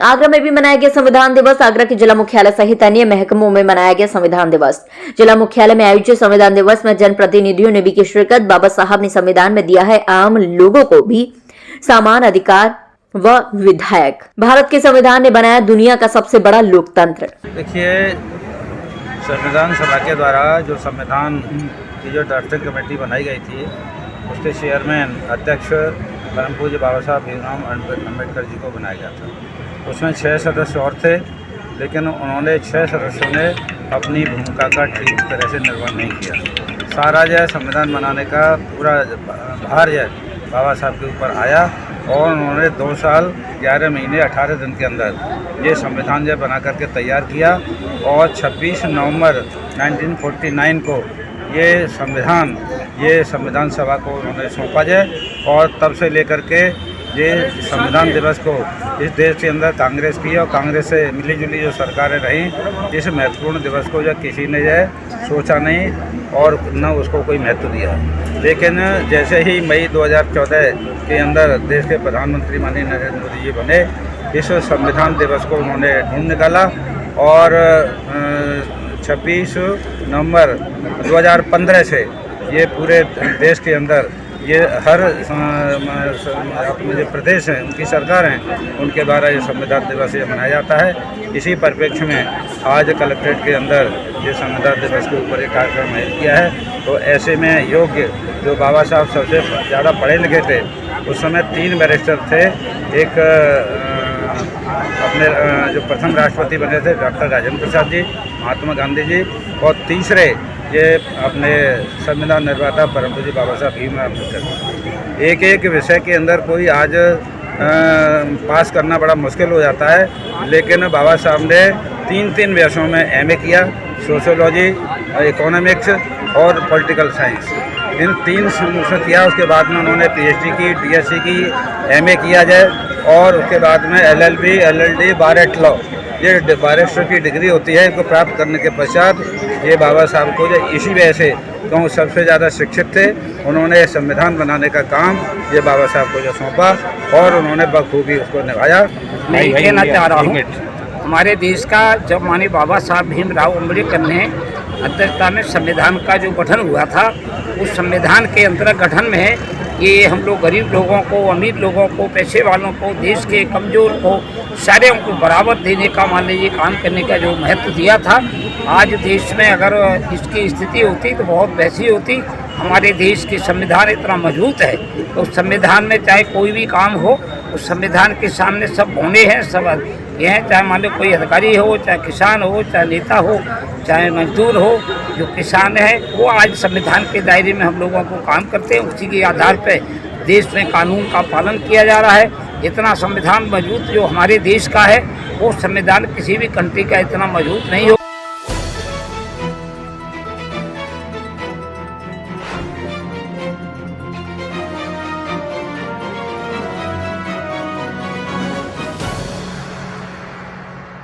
आगरा में भी मनाया गया संविधान दिवस। आगरा के जिला मुख्यालय सहित अन्य महकमों में मनाया गया संविधान दिवस। जिला मुख्यालय में आयोजित संविधान दिवस में जनप्रतिनिधियों ने भी की शिरकत। बाबा साहब ने संविधान में दिया है आम लोगों को भी समान अधिकार व विधायक। भारत के संविधान ने बनाया दुनिया का सबसे बड़ा लोकतंत्र। देखिए, संविधान सभा के द्वारा जो संविधान की जो ड्राफ्टिंग कमेटी बनाई गई थी, उसके चेयरमैन अध्यक्ष परम पूज्य बाबा साहब भीमराव अम्बेडकर जी को बनाया गया था। उसमें 6 सदस्य और थे, लेकिन उन्होंने 6 सदस्यों ने अपनी भूमिका का ठीक तरह से निर्वहन नहीं किया। सारा जो संविधान बनाने का पूरा भार जो बाबा साहब के ऊपर आया और उन्होंने 2 साल 11 महीने 18 दिन के अंदर ये संविधान जो बना करके तैयार किया और 26 नवंबर 1949 को ये संविधान सभा को उन्होंने सौंपा जाए और तब से लेकर के ये संविधान दिवस को इस देश के अंदर कांग्रेस की और कांग्रेस से मिली जुली जो सरकारें रहीं, इस महत्वपूर्ण दिवस को जो किसी ने जो सोचा नहीं और न उसको कोई महत्व दिया। लेकिन जैसे ही मई 2014 के अंदर देश के प्रधानमंत्री माननीय नरेंद्र मोदी जी बने, इस संविधान दिवस को उन्होंने ढूंढ निकाला और 26 नवंबर 2015 से ये पूरे देश के अंदर ये हर अपने जो प्रदेश हैं, उनकी सरकार हैं, उनके द्वारा ये संविधान दिवस ये मनाया जाता है। इसी परिप्रेक्ष्य में आज कलेक्ट्रेट के अंदर ये संविधान दिवस के ऊपर एक कार्यक्रम आयोजित किया है। तो ऐसे में योग्य जो बाबा साहब सबसे ज़्यादा पढ़े लिखे थे, उस समय 3 बैरिस्टर थे। एक अपने जो प्रथम राष्ट्रपति बने थे डॉक्टर राजेंद्र प्रसाद जी, महात्मा गांधी जी, और तीसरे ये अपने संविधान निर्माता परम पूज्य बाबा साहब भीमराव अम्बेडकर। एक विषय के अंदर कोई आज पास करना बड़ा मुश्किल हो जाता है, लेकिन बाबा साहब ने 3 विषयों में MA किया, सोशियोलॉजी, इकोनॉमिक्स और पॉलिटिकल साइंस। इन 3 से किया। उसके बाद में उन्होंने PhD की, DSc की, MA किया जाए और उसके बाद में LLB, LLD, बार एट लॉ, ये बैरिस्टर की डिग्री होती है। इनको प्राप्त करने के पश्चात ये बाबा साहब को जो इसी वजह से क्यों सबसे ज़्यादा शिक्षित थे, उन्होंने संविधान बनाने का काम ये बाबा साहब को जो सौंपा और उन्होंने बखूबी उसको निभाया। मैं ये कहना चाह रहा हूँ, हमारे देश का जब माननीय बाबा साहब भीमराव अम्बेडकर ने अध्यक्षता में संविधान का जो गठन हुआ था, उस संविधान के अंतर्गत गठन में ये हम लोग गरीब लोगों को, अमीर लोगों को, पैसे वालों को, देश के कमज़ोर को, सारे को बराबर देने का मान लीजिए काम करने का जो महत्व दिया था। आज देश में अगर इसकी स्थिति होती तो बहुत वैसी होती। हमारे देश के संविधान इतना मजबूत है तो संविधान में चाहे कोई भी काम हो, उस संविधान के सामने सब होने हैं, सब ये हैं। चाहे मान लो कोई अधिकारी हो, चाहे किसान हो, चाहे नेता हो, चाहे मजदूर हो, जो किसान है वो आज संविधान के दायरे में हम लोगों को काम करते हैं। उसी के आधार पर देश में कानून का पालन किया जा रहा है। इतना संविधान मजबूत जो हमारे देश का है, वो संविधान किसी भी कंट्री का इतना मजबूत नहीं हो।